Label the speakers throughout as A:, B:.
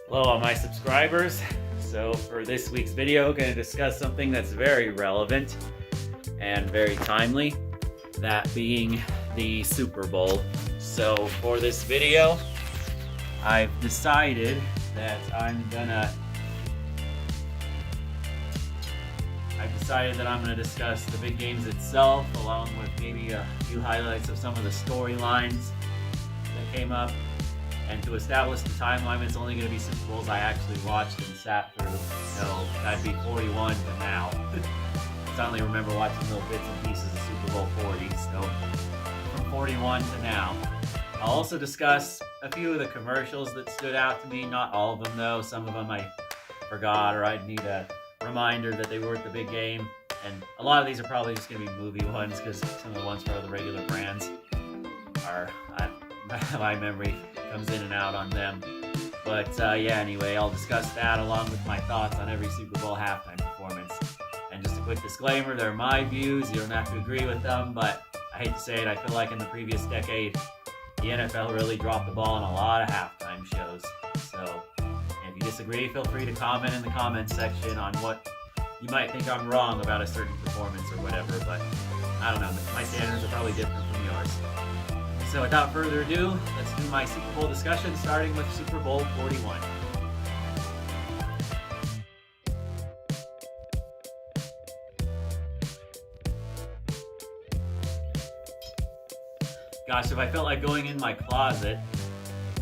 A: Hello all my subscribers. So for this week's video, I'm going to discuss something that's very relevant and very timely, that being the Super Bowl. So for this video, I've decided that I'm gonna discuss the big games itself, along with maybe a few highlights of some of the storylines that came up. And to establish the timeline, it's only going to be Super Bowls I actually watched and sat through. So that'd be 41 to now. I only remember watching little bits and pieces of Super Bowl 40. So from 41 to now. I'll also discuss a few of the commercials that stood out to me. Not all of them though. Some of them I forgot, or I'd need a reminder that they were at the big game. And a lot of these are probably just going to be movie ones, because some of the ones for the regular brands are, my memory comes in and out on them. But yeah, anyway, I'll discuss that along with my thoughts on every Super Bowl halftime performance. And just a quick disclaimer, they're my views, you don't have to agree with them, but I hate to say it, I feel like in the previous decade, the NFL really dropped the ball in a lot of halftime shows. So if you disagree, feel free to comment in the comments section on what you might think I'm wrong about a certain performance or whatever, but I don't know, my standards are probably different from yours. So without further ado, let's do my Super Bowl discussion, starting with Super Bowl 41. Gosh, if I felt like going in my closet,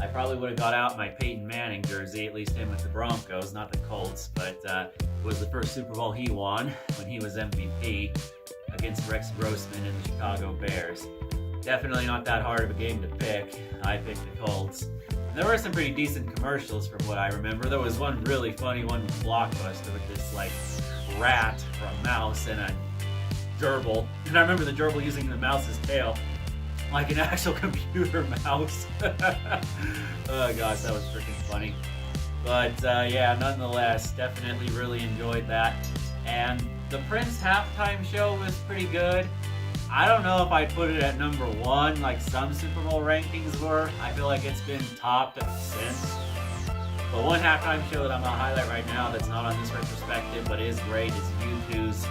A: I probably would have got out my Peyton Manning jersey, at least him with the Broncos, not the Colts, but it was the first Super Bowl he won when he was MVP against Rex Grossman and the Chicago Bears. Definitely not that hard of a game to pick. I picked the Colts. And there were some pretty decent commercials from what I remember. There was one really funny one with Blockbuster with this like rat or a mouse and a gerbil. And I remember the gerbil using the mouse's tail like an actual computer mouse. Oh gosh, that was freaking funny. But yeah, nonetheless, definitely really enjoyed that. And the Prince halftime show was pretty good. I don't know if I'd put it at number one like some Super Bowl rankings were. I feel like it's been topped since. But one halftime show that I'm going to highlight right now that's not on this retrospective but is great is U2's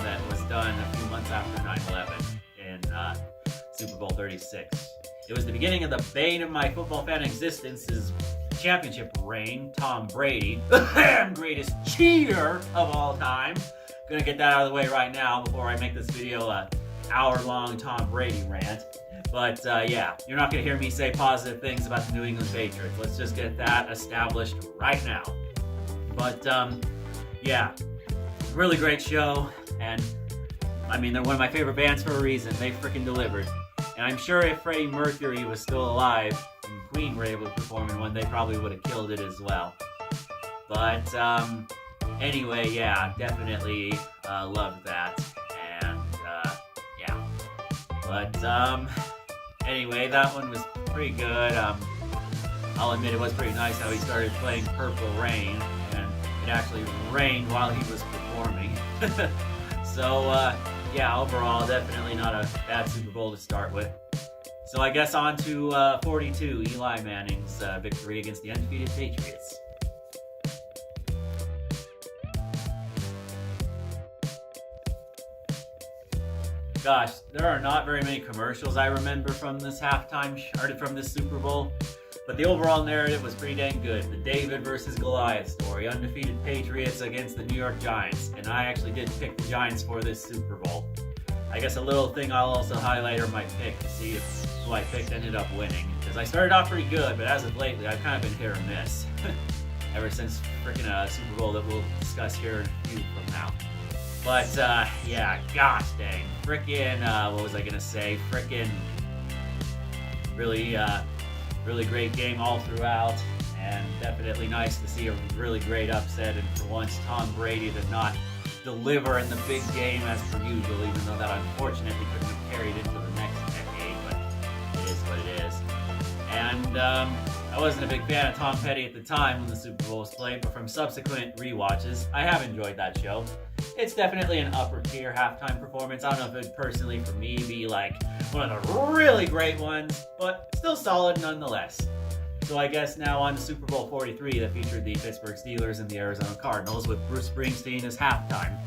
A: that was done a few months after 9/11 in Super Bowl 36. It was the beginning of the bane of my football fan existence's championship reign, Tom Brady, the greatest cheater of all time. Gonna get that out of the way right now before I make this video a hour-long Tom Brady rant. But yeah, you're not going to hear me say positive things about the New England Patriots. Let's just get that established right now. But yeah, really great show. And I mean, they're one of my favorite bands for a reason. They freaking delivered. And I'm sure if Freddie Mercury was still alive and Queen were able to perform in one, they probably would have killed it as well. But anyway, yeah, definitely loved that. But anyway, that one was pretty good. I'll admit it was pretty nice how he started playing Purple Rain, and it actually rained while he was performing. So yeah, overall, definitely not a bad Super Bowl to start with. So I guess on to 42, Eli Manning's victory against the undefeated Patriots. Gosh, there are not very many commercials I remember from this from this Super Bowl, but the overall narrative was pretty dang good. The David versus Goliath story, undefeated Patriots against the New York Giants, and I actually did pick the Giants for this Super Bowl. I guess a little thing I'll also highlight or might pick to see if who I picked ended up winning, because I started off pretty good, but as of lately I've kind of been hit or miss ever since freaking Super Bowl that we'll discuss here in a few from now. But yeah, gosh dang, frickin' what was I gonna say? Frickin' really great game all throughout, and definitely nice to see a really great upset. And for once, Tom Brady did not deliver in the big game as per usual, even though that unfortunately couldn't have carried into the next decade. But it is what it is. And I wasn't a big fan of Tom Petty at the time when the Super Bowl was played, but from subsequent rewatches, I have enjoyed that show. It's definitely an upper tier halftime performance. I don't know if it'd personally for me be like one of the really great ones, but still solid nonetheless. So I guess now on to Super Bowl 43 that featured the Pittsburgh Steelers and the Arizona Cardinals with Bruce Springsteen as halftime.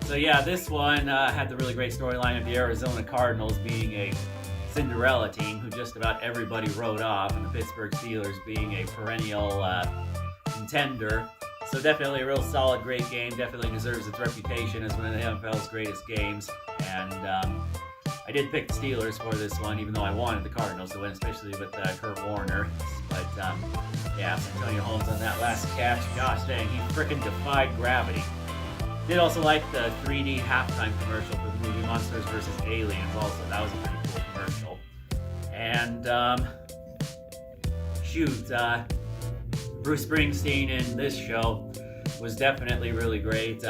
A: So yeah, this one had the really great storyline of the Arizona Cardinals being a Cinderella team who just about everybody wrote off, and the Pittsburgh Steelers being a perennial contender. So definitely a real solid, great game. Definitely deserves its reputation as one of the NFL's greatest games. And I did pick the Steelers for this one, even though I wanted the Cardinals to win, especially with Kurt Warner. But yeah, Antonio Holmes on that last catch. Gosh dang, he frickin' defied gravity. Did also like the 3D halftime commercial for the movie Monsters vs. Aliens also. That was a pretty cool commercial. And Bruce Springsteen in this show was definitely really great.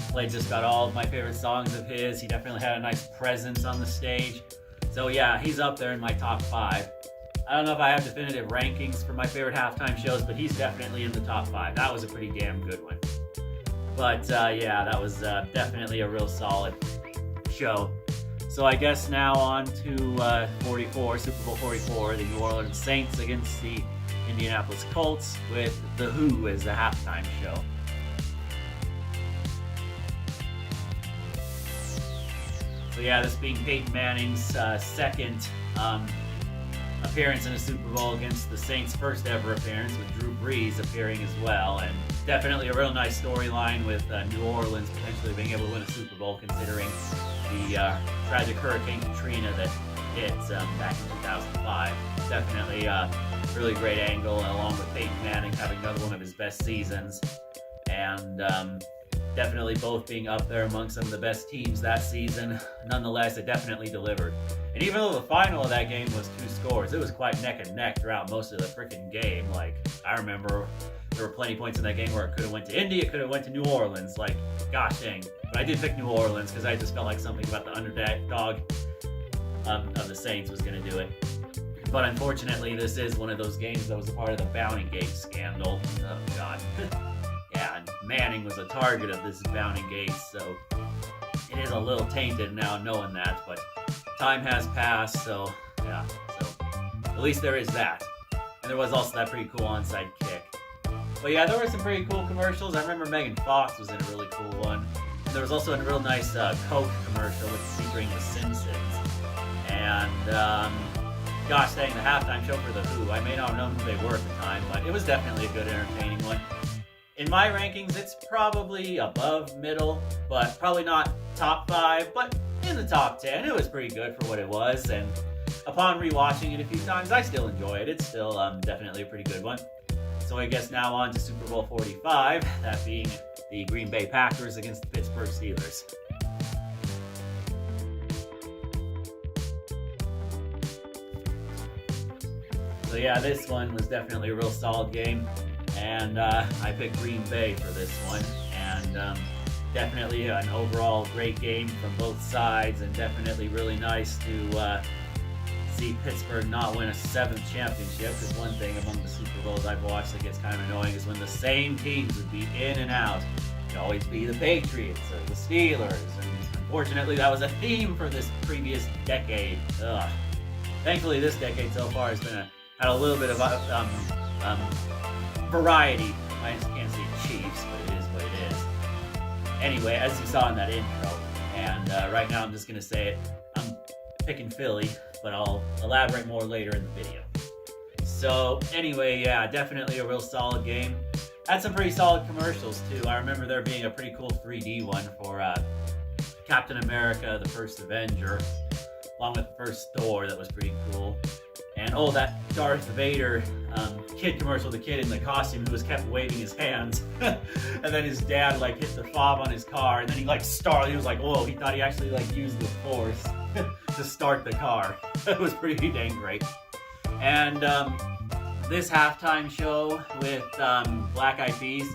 A: Played just about all of my favorite songs of his. He definitely had a nice presence on the stage. So yeah, he's up there in my top 5. I don't know if I have definitive rankings for my favorite halftime shows, but he's definitely in the top 5. That was a pretty damn good one. But yeah, that was definitely a real solid show. So I guess now on to 44, Super Bowl 44, the New Orleans Saints against the Indianapolis Colts with The Who as the halftime show. So yeah, this being Peyton Manning's second appearance in a Super Bowl against the Saints' first ever appearance, with Drew Brees appearing as well, and definitely a real nice storyline with New Orleans potentially being able to win a Super Bowl considering the tragic Hurricane Katrina that hit back in 2005. Definitely a really great angle, along with Peyton Manning having another one of his best seasons, and definitely both being up there among some of the best teams that season. Nonetheless, it definitely delivered. And even though the final of that game was 2 scores, it was quite neck and neck throughout most of the freaking game. Like, I remember there were plenty of points in that game where it could have went to Indy, it could have went to New Orleans. Like, gosh dang. But I did pick New Orleans because I just felt like something about the underdog of the Saints was going to do it. But unfortunately, this is one of those games that was a part of the Bounty Gate scandal. Oh, God. Yeah, and Manning was a target of this Bounty Gate, so it is a little tainted now knowing that, but time has passed, so yeah, so at least there is that. And there was also that pretty cool onside kick. But yeah, there were some pretty cool commercials. I remember Megan Fox was in a really cool one. And there was also a real nice Coke commercial featuring The Simpsons. And gosh dang, the halftime show for The Who. I may not have known who they were at the time, but it was definitely a good, entertaining one. In my rankings, it's probably above middle, but probably not top 5, but in the top 10. It was pretty good for what it was, and upon rewatching it a few times, I still enjoy it. It's still definitely a pretty good one. So I guess now on to Super Bowl 45, that being the Green Bay Packers against the Pittsburgh Steelers. So yeah, this one was definitely a real solid game. And I picked Green Bay for this one, and definitely an overall great game from both sides, and definitely really nice to see Pittsburgh not win a 7th championship, because one thing among the Super Bowls I've watched that gets kind of annoying is when the same teams would be in and out. It'd always be the Patriots or the Steelers, and unfortunately that was a theme for this previous decade. Ugh. Thankfully this decade so far has been had a little bit of variety. I just can't say Chiefs, but it is what it is. Anyway, as you saw in that intro, and right now I'm just going to say it, I'm picking Philly, but I'll elaborate more later in the video. So anyway, yeah, definitely a real solid game. Had some pretty solid commercials too. I remember there being a pretty cool 3D one for Captain America, the First Avenger, along with the first Thor that was pretty cool. And oh, that Darth Vader kid commercial, the kid in the costume who was kept waving his hands. And then his dad like hit the fob on his car, and then he like started, he was like, whoa, he thought he actually like used the force to start the car. It was pretty dang great. And this halftime show with Black Eyed Peas,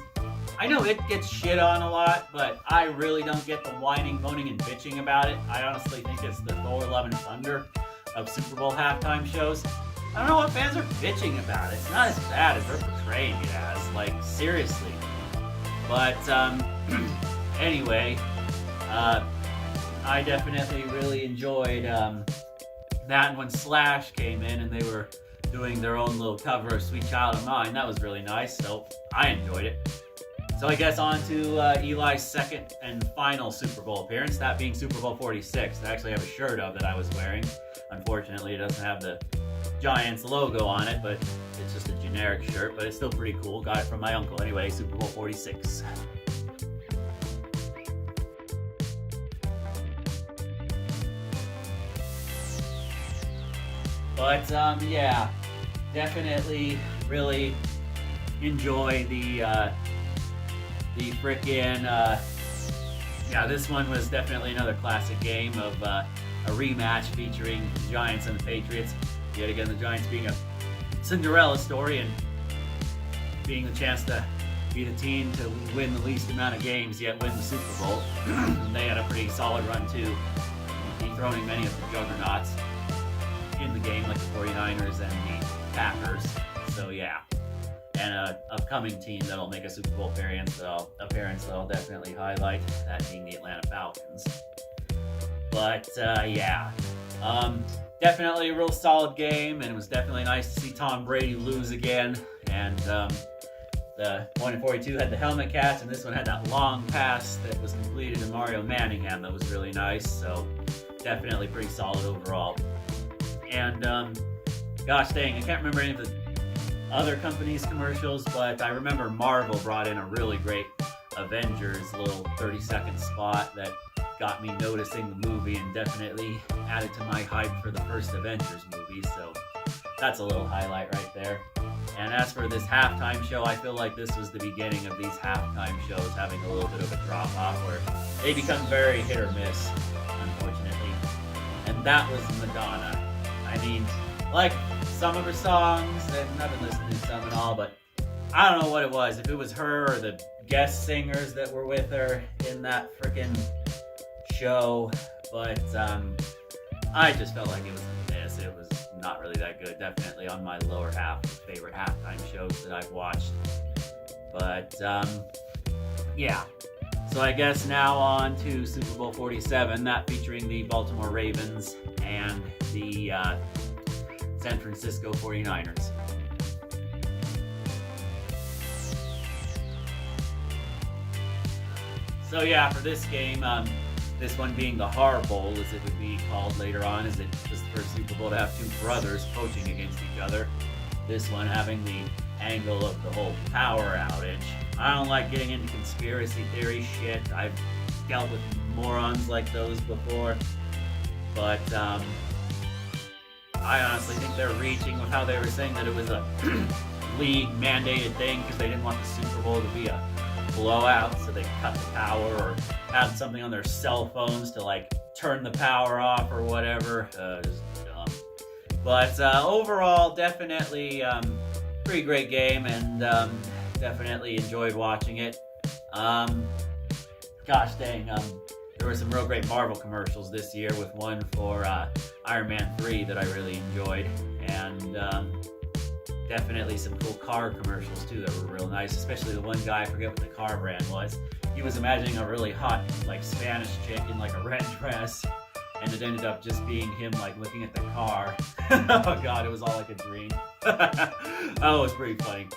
A: I know it gets shit on a lot, but I really don't get the whining, moaning, and bitching about it. I honestly think it's the Thor Love and Thunder of Super Bowl halftime shows. I don't know what fans are bitching about. It's not as bad as they're portraying it as, like, seriously. But anyway, I definitely really enjoyed that when Slash came in and they were doing their own little cover of Sweet Child of Mine. That was really nice, so I enjoyed it. So I guess on to Eli's second and final Super Bowl appearance, that being Super Bowl 46. I actually have a shirt of that I was wearing. Unfortunately, it doesn't have the Giants logo on it, but it's just a generic shirt, but it's still pretty cool. Got it from my uncle anyway, Super Bowl 46. But yeah, definitely really enjoy the frickin' yeah, this one was definitely another classic game of a rematch featuring the Giants and the Patriots. Yet again, the Giants being a Cinderella story and being the chance to be the team to win the least amount of games yet win the Super Bowl. They had a pretty solid run too, dethroning many of the juggernauts in the game, like the 49ers and the Packers. So yeah, and an upcoming team that'll make a Super Bowl appearance that I'll definitely highlight, that being the Atlanta Falcons. But yeah, definitely a real solid game, and it was definitely nice to see Tom Brady lose again. And the 1 in 42 had the helmet catch, and this one had that long pass that was completed to Mario Manningham that was really nice. So definitely pretty solid overall. And gosh dang, I can't remember any of the other companies' commercials, but I remember Marvel brought in a really great Avengers little 30-second spot that got me noticing the movie and definitely added to my hype for the first Avengers movie. So that's a little highlight right there. And as for this halftime show, I feel like this was the beginning of these halftime shows having a little bit of a drop off where they become very hit or miss, unfortunately. And that was Madonna. I mean, like some of her songs, and I've been listening to some and all, but I don't know what it was. If it was her or the guest singers that were with her in that freaking show, but I just felt like it was a miss. It was not really that good. Definitely on my lower half of favorite halftime shows that I've watched. But yeah. So I guess now on to Super Bowl 47, that featuring the Baltimore Ravens and the San Francisco 49ers. So yeah, for this game, this one being the Har Bowl, as it would be called later on, as it was the first Super Bowl to have two brothers coaching against each other. This one having the angle of the whole power outage. I don't like getting into conspiracy theory shit. I've dealt with morons like those before. But I honestly think they're reaching with how they were saying that it was a league mandated thing because they didn't want the Super Bowl to be a blowout, so they cut the power or had something on their cell phones to like turn the power off or whatever. Just dumb. But overall, definitely pretty great game, and definitely enjoyed watching it. Gosh dang, there were some real great Marvel commercials this year, with one for Iron Man 3 that I really enjoyed, and definitely some cool car commercials too that were real nice, especially the one guy, I forget what the car brand was. He was imagining a really hot like Spanish chick in like a red dress, and it ended up just being him like looking at the car. Oh god, it was all like a dream. Oh, it was pretty funny.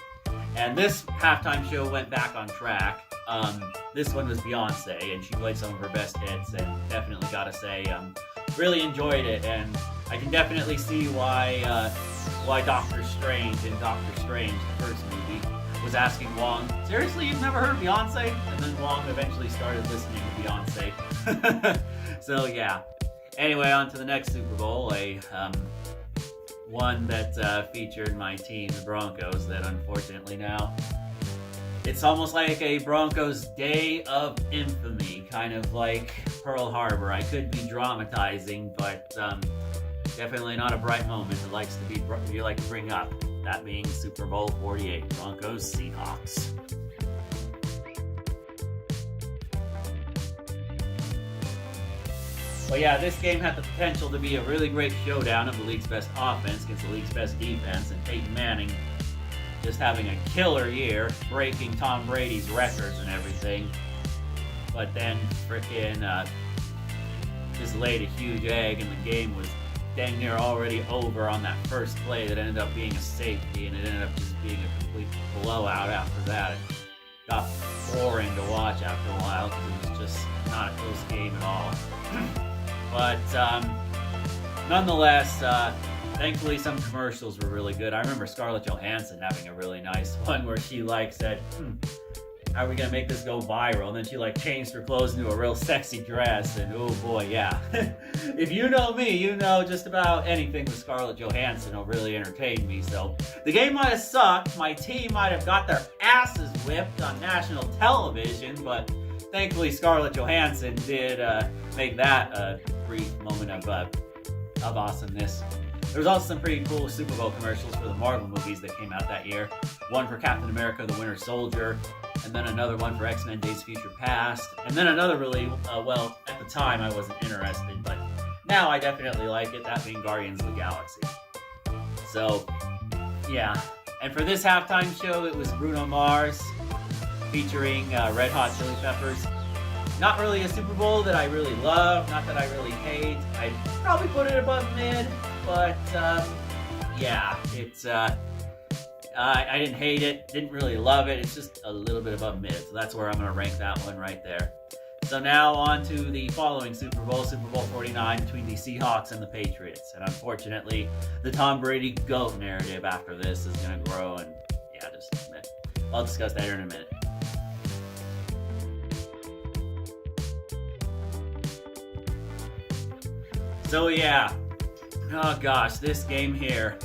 A: And this halftime show went back on track. This one was Beyonce, and she played some of her best hits, and definitely gotta say, really enjoyed it, and I can definitely see why Doctor Strange in Doctor Strange, the first movie, was asking Wong, seriously, you've never heard of Beyonce? And then Wong eventually started listening to Beyonce. So yeah. Anyway, on to the next Super Bowl, one that featured my team, the Broncos, that unfortunately now it's almost like a Broncos Day of Infamy, kind of like Pearl Harbor. I could be dramatizing, but definitely not a bright moment you like to bring up. That being Super Bowl 48, Broncos Seahawks. Well, yeah, this game had the potential to be a really great showdown of the league's best offense against the league's best defense, and Peyton Manning just having a killer year, breaking Tom Brady's records and everything. But then frickin' just laid a huge egg, and the game was dang near already over on that first play that ended up being a safety, and it ended up just being a complete blowout after that. It got boring to watch after a while because it was just not a close game at all. But nonetheless, thankfully some commercials were really good. I remember Scarlett Johansson having a really nice one where she said, how are we gonna make this go viral? And then she changed her clothes into a real sexy dress, and oh boy, yeah. If you know me, you know just about anything with Scarlett Johansson will really entertain me. So the game might have sucked, my team might have got their asses whipped on national television, but thankfully Scarlett Johansson did make that a brief moment of awesomeness. There was also some pretty cool Super Bowl commercials for the Marvel movies that came out that year. One for Captain America, the Winter Soldier, and then another one for X-Men Days of Future Past, and then another really, well, at the time I wasn't interested, but now I definitely like it, that being Guardians of the Galaxy. So, yeah. And for this halftime show, it was Bruno Mars featuring Red Hot Chili Peppers. Not really a Super Bowl that I really love, not that I really hate. I'd probably put it above mid, but yeah, it's I didn't hate it, didn't really love it. It's just a little bit above mid, so that's where I'm going to rank that one right there. So now on to the following Super Bowl, Super Bowl 49 between the Seahawks and the Patriots. And unfortunately, the Tom Brady GOAT narrative after this is going to grow, and yeah, just a minute. I'll discuss that here in a minute. So yeah, oh gosh, this game here.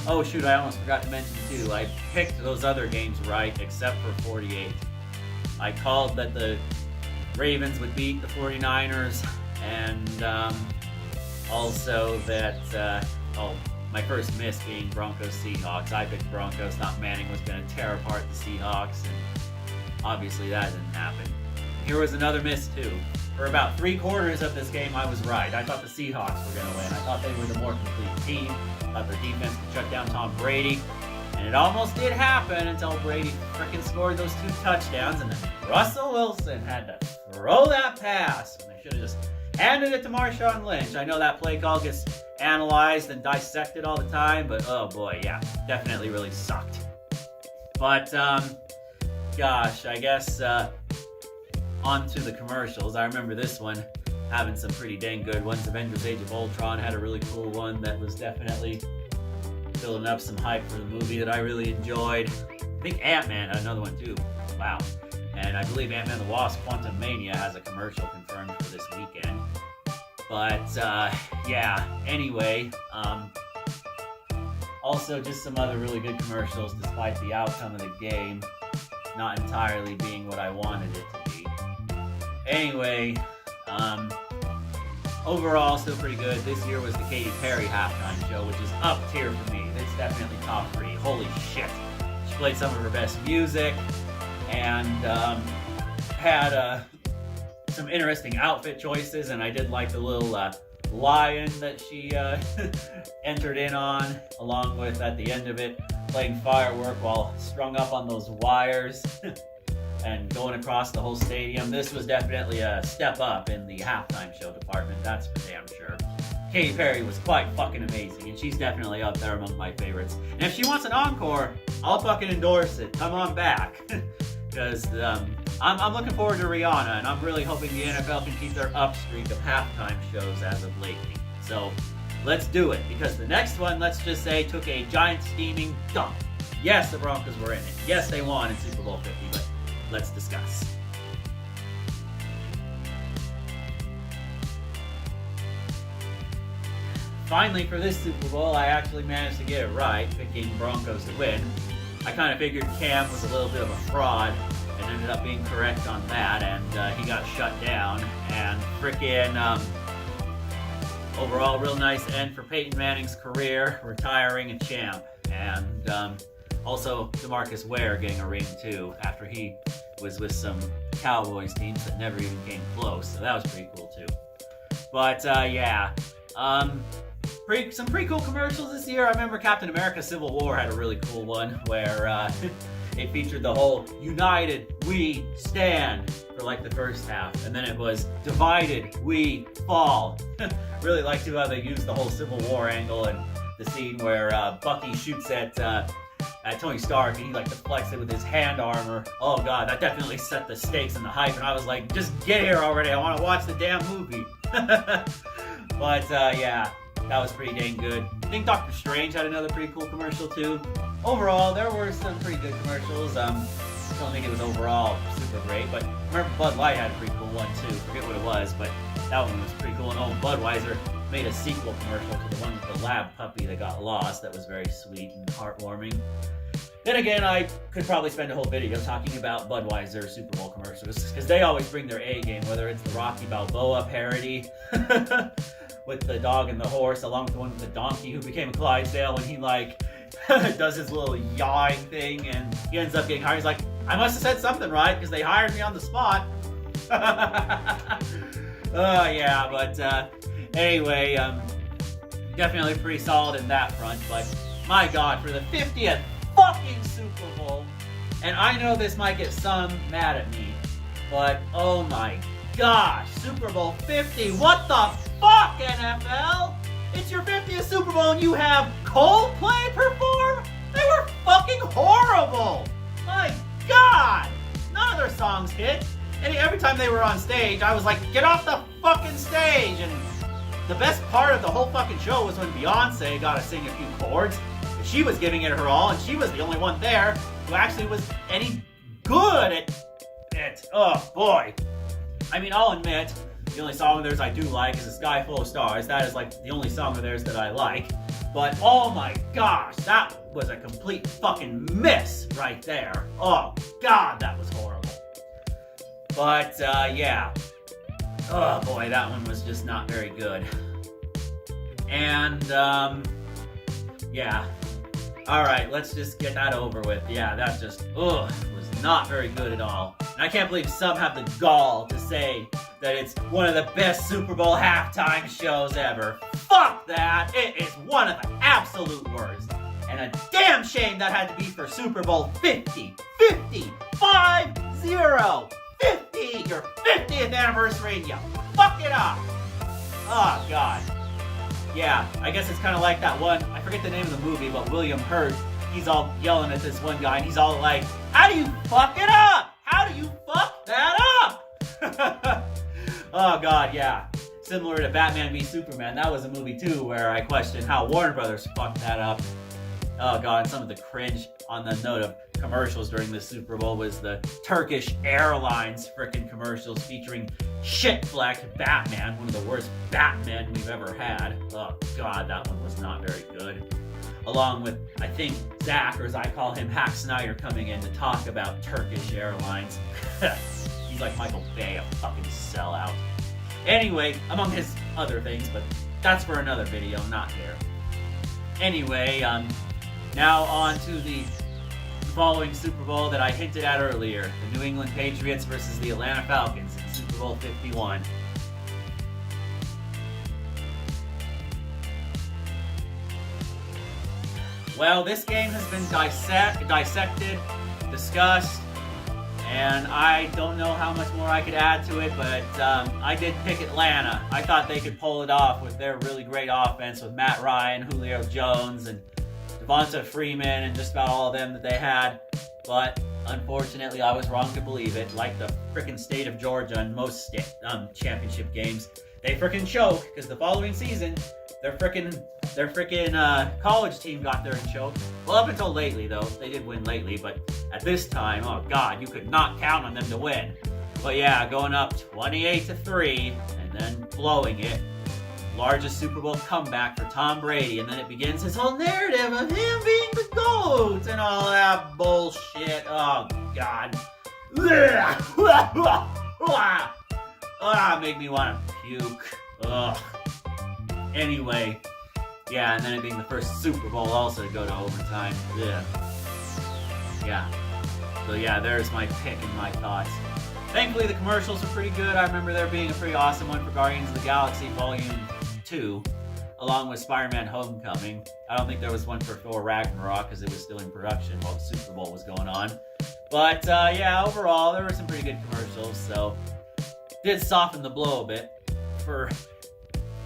A: Oh shoot, I almost forgot to mention too, I picked those other games right except for 48. I called that the Ravens would beat the 49ers, and also that, my first miss being Broncos-Seahawks. I picked Broncos, thought Manning was going to tear apart the Seahawks, and obviously that didn't happen. Here was another miss too. For about 3/4 of this game, I was right. I thought the Seahawks were going to win. I thought they were the more complete team. I thought their defense could shut down Tom Brady. And it almost did happen until Brady frickin' scored those 2 touchdowns, and then Russell Wilson had to throw that pass. And they should have just handed it to Marshawn Lynch. I know that play call gets analyzed and dissected all the time, but oh boy, yeah, definitely really sucked. But, gosh, I guess, on to the commercials. I remember this one having some pretty dang good ones. Avengers Age of Ultron had a really cool one that was definitely building up some hype for the movie that I really enjoyed. I think Ant-Man had another one too. Wow. And I believe Ant-Man the Wasp Quantumania has a commercial confirmed for this weekend. But, yeah, anyway, also just some other really good commercials despite the outcome of the game not entirely being what I wanted it to be. Anyway, overall, still pretty good. This year was the Katy Perry halftime show, which is up tier for me. It's definitely top 3. Holy shit. She played some of her best music, and had some interesting outfit choices, and I did like the little lion that she entered in on, along with, at the end of it, playing firework while strung up on those wires. And going across the whole stadium. This was definitely a step up in the halftime show department, that's for damn sure. Katy Perry was quite fucking amazing, and she's definitely up there among my favorites. And if she wants an encore, I'll fucking endorse it. Come on back. Because I'm looking forward to Rihanna, and I'm really hoping the NFL can keep their up streak of halftime shows as of lately. So let's do it, because the next one, let's just say, took a giant steaming dump. Yes, the Broncos were in it. Yes, they won in Super Bowl 50, but let's discuss. Finally, for this Super Bowl, I actually managed to get it right, picking Broncos to win. I kind of figured Cam was a little bit of a fraud, and ended up being correct on that, and he got shut down. And frickin', overall, real nice end for Peyton Manning's career, retiring a champ. And also, DeMarcus Ware getting a ring too, after he was with some Cowboys teams that never even came close, so that was pretty cool too. But yeah, some pretty cool commercials this year. I remember Captain America Civil War had a really cool one where it featured the whole "United We Stand" for like the first half, and then it was "Divided We Fall." Really liked how they used the whole Civil War angle and the scene where Bucky shoots at Tony Stark and he like deflects it with his hand armor. Oh god, that definitely set the stakes and the hype, and I was like, just get here already, I want to watch the damn movie. But yeah, that was pretty dang good. I think Doctor Strange had another pretty cool commercial too. Overall, there were some pretty good commercials. I don't think it was overall super great, but I remember Bud Light had a pretty cool one too. Forget what it was, but that one was pretty cool. And old Budweiser made a sequel commercial to the one with the lab puppy that got lost. That was very sweet and heartwarming. Then again, I could probably spend a whole video talking about Budweiser Super Bowl commercials, because they always bring their A game, whether it's the Rocky Balboa parody with the dog and the horse, along with the one with the donkey who became a Clydesdale, and he like does his little yawing thing and he ends up getting hired. He's like, I must have said something right because they hired me on the spot. Yeah, but anyway, definitely pretty solid in that front, but my god, for the 50th fucking Super Bowl, and I know this might get some mad at me, but oh my gosh, Super Bowl 50, what the fuck, NFL? It's your 50th Super Bowl and you have Coldplay perform? They were fucking horrible! My god! None of their songs hit. And every time they were on stage, I was like, get off the fucking stage! And the best part of the whole fucking show was when Beyonce got to sing a few chords. She was giving it her all, and she was the only one there who actually was any good at it. Oh boy. I mean, I'll admit, the only song of theirs I do like is A Sky Full of Stars. That is like the only song of theirs that I like. But oh my gosh, that was a complete fucking miss right there. Oh god, that was horrible. But yeah. Oh boy, that one was just not very good. And yeah. Alright, let's just get that over with. Yeah, that just, was not very good at all. And I can't believe some have the gall to say that it's one of the best Super Bowl halftime shows ever. Fuck that! It is one of the absolute worst. And a damn shame that had to be for Super Bowl 50. 50! 5-0! 50! Your 50th anniversary and you fuck it up! Oh, God. Yeah, I guess it's kind of like that one, I forget the name of the movie, but William Hurt, he's all yelling at this one guy, and he's all like, how do you fuck it up? How do you fuck that up? Oh god, yeah. Similar to Batman v Superman, that was a movie too, where I questioned how Warner Brothers fucked that up. Oh god, and some of the cringe on the note of commercials during the Super Bowl was the Turkish Airlines frickin' commercials featuring shit-flacked Batman, one of the worst Batmen we've ever had. Oh god, that one was not very good. Along with, I think, Zach, or as I call him, Hack Snyder, coming in to talk about Turkish Airlines. He's like Michael Bay, a fucking sellout. Anyway, among his other things, but that's for another video, not here. Anyway, now on to the following Super Bowl that I hinted at earlier. The New England Patriots versus the Atlanta Falcons in Super Bowl 51. Well, this game has been dissected, discussed, and I don't know how much more I could add to it, but I did pick Atlanta. I thought they could pull it off with their really great offense with Matt Ryan, Julio Jones, and Devonta Freeman, and just about all of them that they had. But unfortunately, I was wrong to believe it. Like the frickin' state of Georgia in most championship games, they frickin' choke, because the following season, their frickin' college team got there and choked. Well, up until lately, though. They did win lately, but at this time, oh god, you could not count on them to win. But yeah, going up 28-3, and then blowing it. Largest Super Bowl comeback for Tom Brady, and then it begins his whole narrative of him being the GOAT and all that bullshit. Oh god. Make me want to puke. Ugh. Anyway, yeah, and then it being the first Super Bowl also to go to overtime. Ugh. Yeah. So yeah, there's my pick and my thoughts. Thankfully, the commercials were pretty good. I remember there being a pretty awesome one for Guardians of the Galaxy Volume 2, along with Spider-Man Homecoming. I don't think there was one for Thor Ragnarok because it was still in production while the Super Bowl was going on. But yeah, overall, there were some pretty good commercials, so did soften the blow a bit for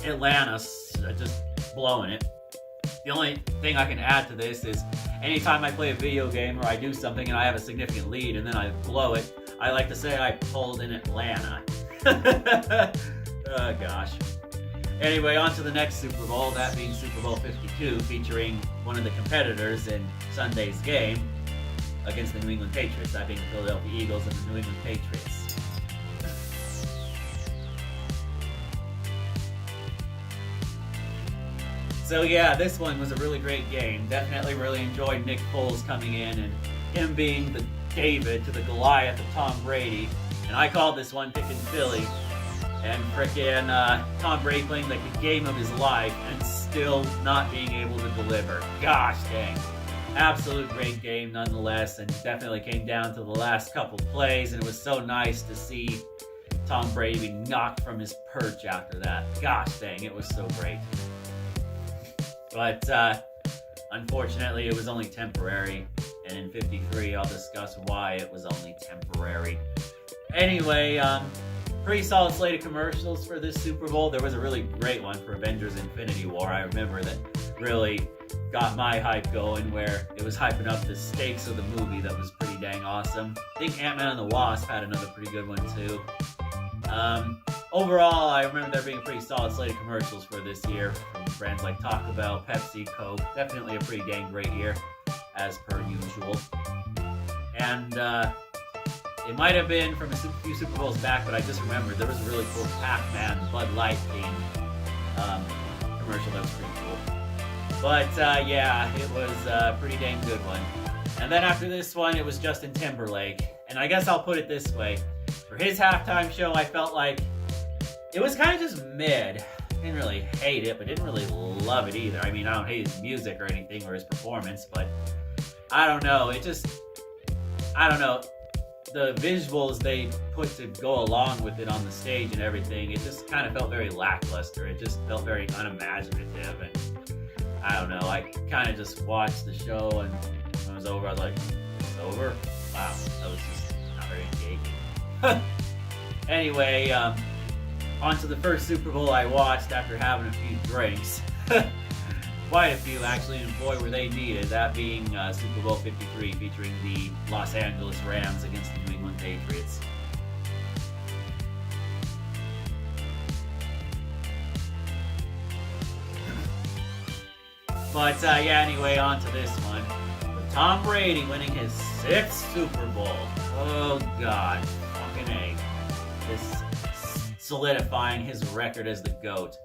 A: Atlanta just blowing it. The only thing I can add to this is anytime I play a video game or I do something and I have a significant lead and then I blow it, I like to say I pulled in Atlanta. Oh gosh. Anyway, on to the next Super Bowl, that being Super Bowl 52, featuring one of the competitors in Sunday's game against the New England Patriots, that being the Philadelphia Eagles and the New England Patriots. So yeah, this one was a really great game. Definitely really enjoyed Nick Foles coming in and him being the David to the Goliath of Tom Brady. And I called this one picking Philly. And frickin' Tom Brady playing like the game of his life and still not being able to deliver. Gosh dang. Absolute great game nonetheless, and definitely came down to the last couple plays, and it was so nice to see Tom Brady being knocked from his perch after that. Gosh dang, it was so great. But unfortunately, it was only temporary, and in 53, I'll discuss why it was only temporary. Anyway, pretty solid slate of commercials for this Super Bowl. There was a really great one for Avengers Infinity War. I remember that really got my hype going, where it was hyping up the stakes of the movie. That was pretty dang awesome. I think Ant-Man and the Wasp had another pretty good one too. Overall, I remember there being a pretty solid slate of commercials for this year from brands like Taco Bell, Pepsi, Coke. Definitely a pretty dang great year, as per usual. And it might have been from a few Super Bowls back, but I just remembered there was a really cool Pac-Man Bud Light themed commercial that was pretty cool. But yeah, it was a pretty dang good one. And then after this one, it was Justin Timberlake. And I guess I'll put it this way. For his halftime show, I felt like it was kind of just mid. Didn't really hate it, but didn't really love it either. I mean, I don't hate his music or anything or his performance, but I don't know. I don't know. The visuals they put to go along with it on the stage and everything, it just kind of felt very lackluster. It just felt very unimaginative, and I don't know. I kind of just watched the show, and when it was over, I was like, it's over? Wow, that was just not very engaging. Anyway, on to the first Super Bowl I watched after having a few drinks. Quite a few, actually, and boy, were they needed. That being Super Bowl 53, featuring the Los Angeles Rams against the New England Patriots. But yeah, anyway, on to this one. With Tom Brady winning his 6th Super Bowl. Oh, God. Fucking A. This solidifying his record as the GOAT.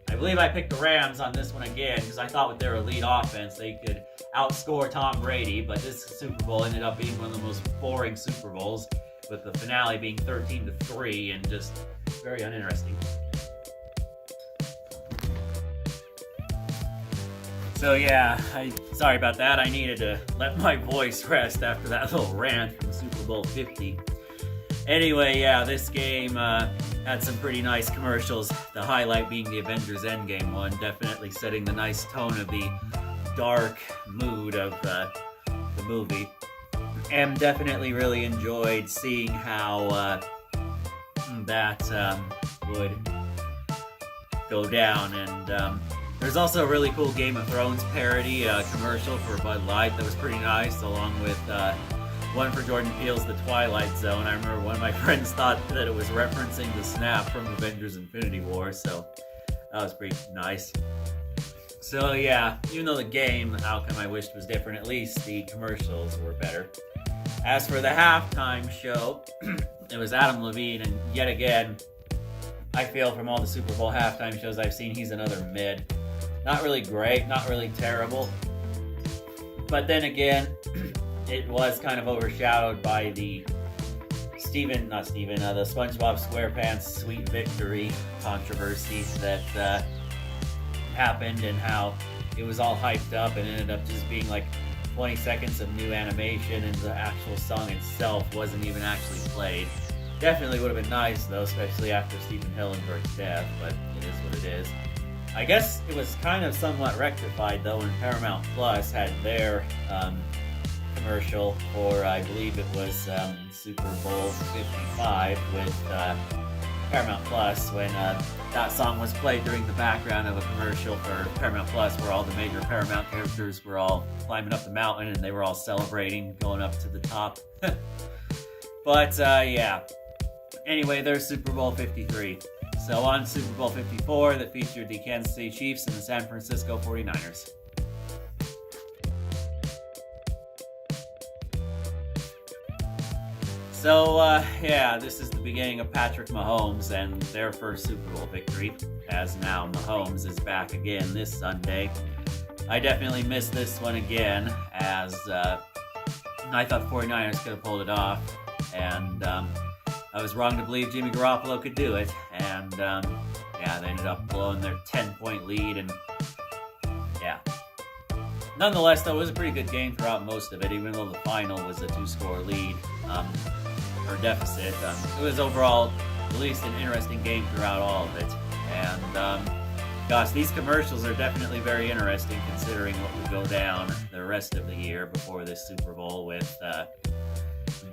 A: I believe I picked the Rams on this one again because I thought with their elite offense they could outscore Tom Brady, but this Super Bowl ended up being one of the most boring Super Bowls, with the finale being 13-3 and just very uninteresting. So yeah, sorry about that. I needed to let my voice rest after that little rant from Super Bowl 50. Anyway, yeah, this game had some pretty nice commercials. The highlight being the Avengers Endgame one, definitely setting the nice tone of the dark mood of the movie. And definitely really enjoyed seeing how that would go down. And there's also a really cool Game of Thrones parody commercial for Bud Light that was pretty nice, along with one for Jordan Peele's The Twilight Zone. I remember one of my friends thought that it was referencing the snap from Avengers Infinity War, so that was pretty nice. So yeah, even though the game outcome I wished was different, at least the commercials were better. As for the halftime show, it was Adam Levine, and yet again, I feel from all the Super Bowl halftime shows I've seen, he's another mid. Not really great, not really terrible. But then again, it was kind of overshadowed by the the SpongeBob SquarePants Sweet Victory controversy that happened, and how it was all hyped up and ended up just being like 20 seconds of new animation, and the actual song itself wasn't even actually played. Definitely would have been nice though, especially after Stephen Hillenburg's death, but it is what it is. I guess it was kind of somewhat rectified though when Paramount Plus had their commercial for, I believe it was Super Bowl 55 with Paramount Plus, when that song was played during the background of a commercial for Paramount Plus, where all the major Paramount characters were all climbing up the mountain and they were all celebrating, going up to the top. But yeah. Anyway, there's Super Bowl 53. So on Super Bowl 54, that featured the Kansas City Chiefs and the San Francisco 49ers. So, yeah, this is the beginning of Patrick Mahomes and their first Super Bowl victory, as now Mahomes is back again this Sunday. I definitely missed this one again, as I thought the 49ers could have pulled it off, and I was wrong to believe Jimmy Garoppolo could do it, and yeah, they ended up blowing their 10-point lead, and yeah. Nonetheless, though, it was a pretty good game throughout most of it, even though the final was a 2-score lead. Or deficit. It was overall at least an interesting game throughout all of it. And gosh, these commercials are definitely very interesting considering what would go down the rest of the year before this Super Bowl with the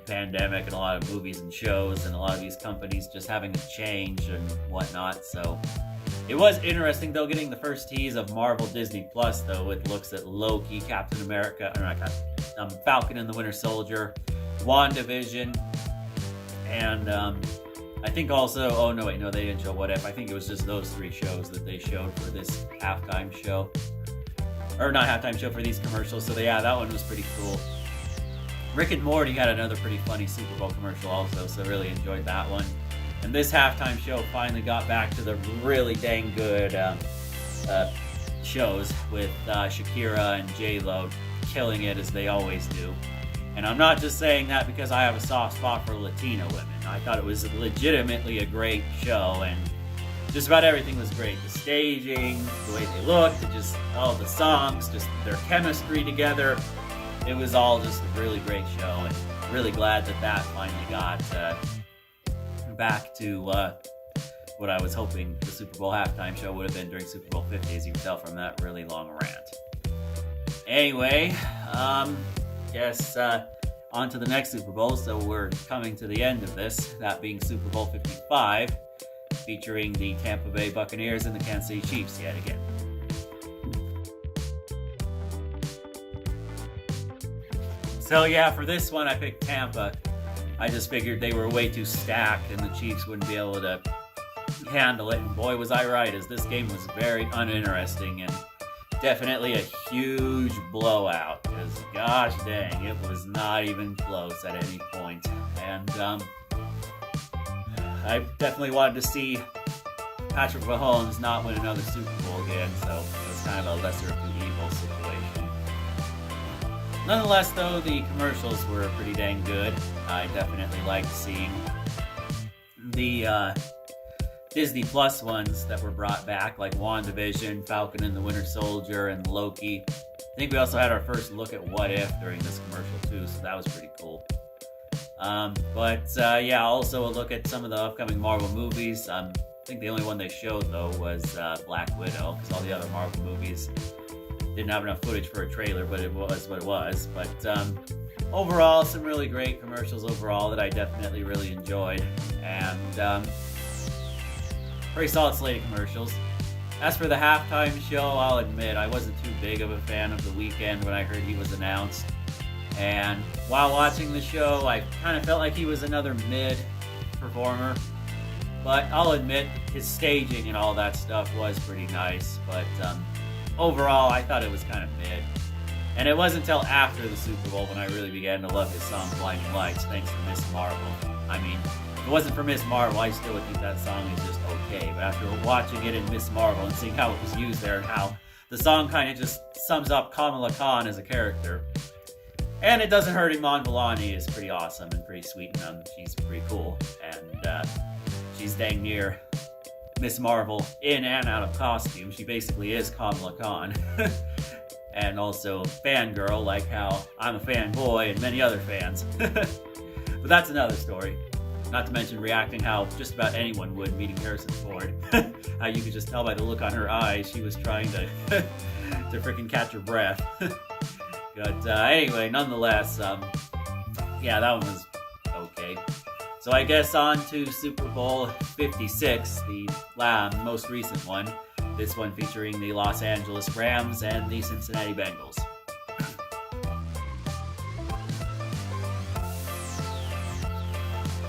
A: pandemic and a lot of movies and shows and a lot of these companies just having to change and whatnot. So it was interesting, though, getting the first tease of Marvel Disney Plus, though, with looks at Loki, Captain America, or not Falcon and the Winter Soldier, WandaVision, and I think also, oh no, wait, no, they didn't show What If. I think it was just those 3 shows that they showed for this halftime show. Or not halftime show, for these commercials. So yeah, that one was pretty cool. Rick and Morty had another pretty funny Super Bowl commercial also, so really enjoyed that one. And this halftime show finally got back to the really dang good shows with Shakira and J-Lo killing it as they always do. And I'm not just saying that because I have a soft spot for Latino women. I thought it was legitimately a great show, and just about everything was great. The staging, the way they looked, just all the songs, just their chemistry together. It was all just a really great show, and really glad that that finally got back to what I was hoping the Super Bowl halftime show would have been during Super Bowl 50, as you can tell from that really long rant. Anyway, yes, on to the next Super Bowl, so we're coming to the end of this, that being Super Bowl 55, featuring the Tampa Bay Buccaneers and the Kansas City Chiefs yet again. So yeah, for this one I picked Tampa. I just figured they were way too stacked and the Chiefs wouldn't be able to handle it, and boy was I right, as this game was very uninteresting and definitely a huge blowout, because gosh dang, it was not even close at any point. And I definitely wanted to see Patrick Mahomes not win another Super Bowl again, so it was kind of a lesser of two evils situation. Nonetheless, though, the commercials were pretty dang good. I definitely liked seeing the Disney Plus ones that were brought back, like WandaVision, Falcon and the Winter Soldier, and Loki. I think we also had our first look at What If during this commercial too, so that was pretty cool. Yeah, also a look at some of the upcoming Marvel movies. I think the only one they showed, though, was Black Widow, because all the other Marvel movies didn't have enough footage for a trailer, but it was what it was. But overall, some really great commercials overall that I definitely really enjoyed. And pretty solid slate of commercials. As for the halftime show, I'll admit I wasn't too big of a fan of The Weeknd when I heard he was announced. And while watching the show, I kind of felt like he was another mid-performer. But I'll admit, his staging and all that stuff was pretty nice. But overall, I thought it was kind of mid. And it wasn't until after the Super Bowl when I really began to love his song Blinding Lights, thanks to Miss Marvel. I mean, if it wasn't for Miss Marvel, I still would think that song is just okay. But after watching it in Miss Marvel and seeing how it was used there and how the song kind of just sums up Kamala Khan as a character. And it doesn't hurt Iman Vellani is pretty awesome and pretty sweet, and she's pretty cool. And she's dang near Miss Marvel in and out of costume. She basically is Kamala Khan. And also fangirl, like how I'm a fanboy and many other fans. But that's another story. Not to mention reacting how just about anyone would meeting Harrison Ford. How you could just tell by the look on her eyes she was trying to freaking catch her breath. But anyway, nonetheless, yeah, that one was okay. So I guess on to Super Bowl 56, the most recent one. This one featuring the Los Angeles Rams and the Cincinnati Bengals.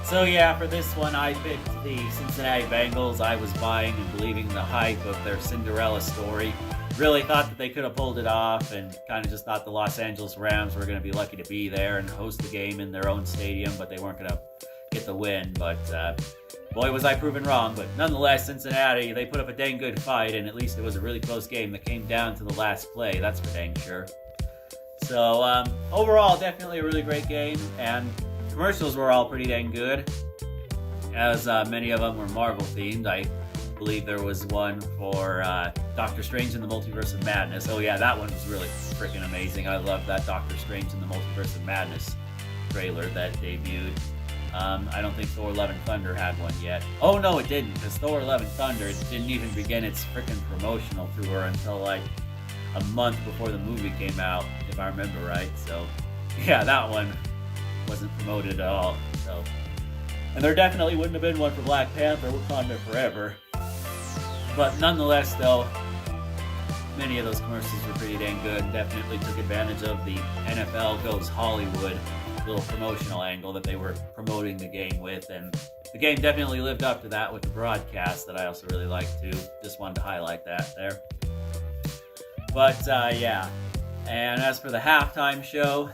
A: So yeah, for this one I picked the Cincinnati Bengals. I was buying and believing the hype of their Cinderella story. Really thought that they could have pulled it off, and kind of just thought the Los Angeles Rams were going to be lucky to be there and host the game in their own stadium, but they weren't going to get the win. But boy, was I proven wrong. But nonetheless, Cincinnati, they put up a dang good fight, and at least it was a really close game that came down to the last play. That's for dang sure. So overall, definitely a really great game, and commercials were all pretty dang good, as many of them were Marvel themed. I believe there was one for Doctor Strange in the Multiverse of Madness. Oh yeah, that one was really freaking amazing. I love that Doctor Strange in the Multiverse of Madness trailer that debuted. I don't think Thor Love and Thunder had one yet. Oh no, it didn't, because Thor Love and Thunder, it didn't even begin its freaking promotional tour until like a month before the movie came out, if I remember right. So yeah, that one wasn't promoted at all. So, and there definitely wouldn't have been one for Black Panther, Wakanda Forever. But nonetheless, though, many of those commercials were pretty dang good, and definitely took advantage of the NFL Goes Hollywood little promotional angle that they were promoting the game with, and the game definitely lived up to that with the broadcast that I also really liked too. Just wanted to highlight that there. But yeah, and as for the halftime show,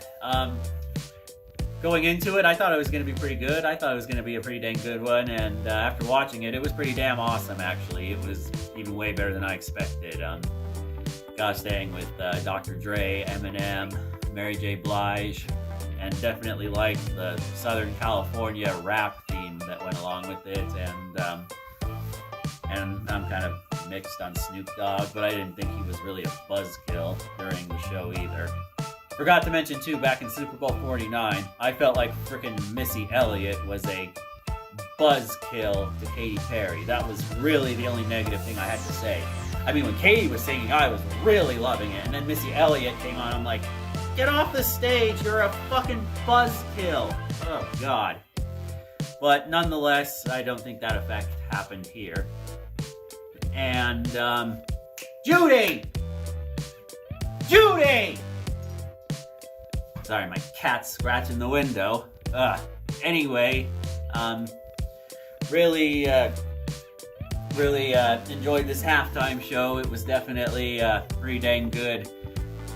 A: going into it, I thought it was going to be pretty good. I thought it was going to be a pretty dang good one, and after watching it, it was pretty damn awesome, actually. It was even way better than I expected. Gosh dang, with Dr. Dre, Eminem, Mary J. Blige, and definitely liked the Southern California rap theme that went along with it, and I'm kind of mixed on Snoop Dogg, but I didn't think he was really a buzzkill during the show either. Forgot to mention too, back in Super Bowl 49, I felt like frickin' Missy Elliott was a buzzkill to Katy Perry. That was really the only negative thing I had to say. I mean, when Katy was singing, I was really loving it, and then Missy Elliott came on, I'm like, get off the stage, you're a fucking buzzkill. Oh, God. But nonetheless, I don't think that effect happened here. And, Judy! Judy! Sorry, my cat's scratching the window. Anyway, really enjoyed this halftime show. It was definitely a pretty dang good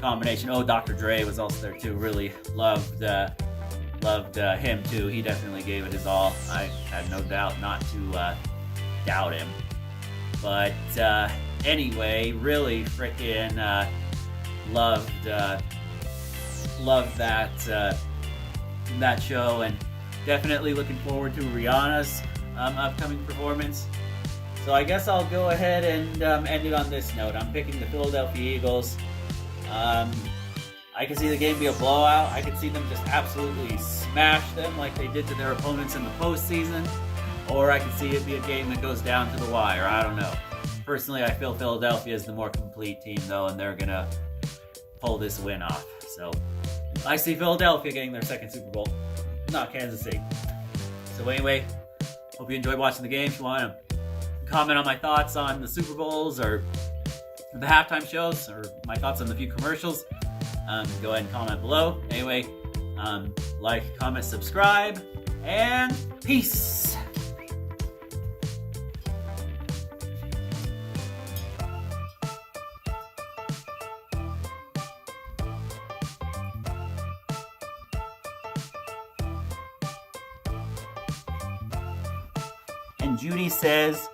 A: combination. Oh, Dr. Dre was also there too. Really loved him too. He definitely gave it his all. I had no doubt not to doubt him. But anyway, really freaking loved that show, and definitely looking forward to Rihanna's upcoming performance. So I guess I'll go ahead and end it on this note. I'm picking the Philadelphia Eagles. I can see the game be a blowout. I could see them just absolutely smash them like they did to their opponents in the postseason. Or I could see it be a game that goes down to the wire. I don't know. Personally, I feel Philadelphia is the more complete team, though, and they're going to pull this win off. So I see Philadelphia getting their second Super Bowl, not Kansas City. So anyway, hope you enjoyed watching the game. If you want to comment on my thoughts on the Super Bowls or the halftime shows or my thoughts on the few commercials, go ahead and comment below. Anyway, like, comment, subscribe, and peace! And Judy says,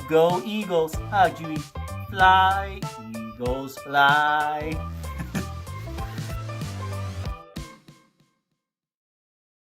A: go Eagles. Hi, Judy. Fly, Eagles, fly.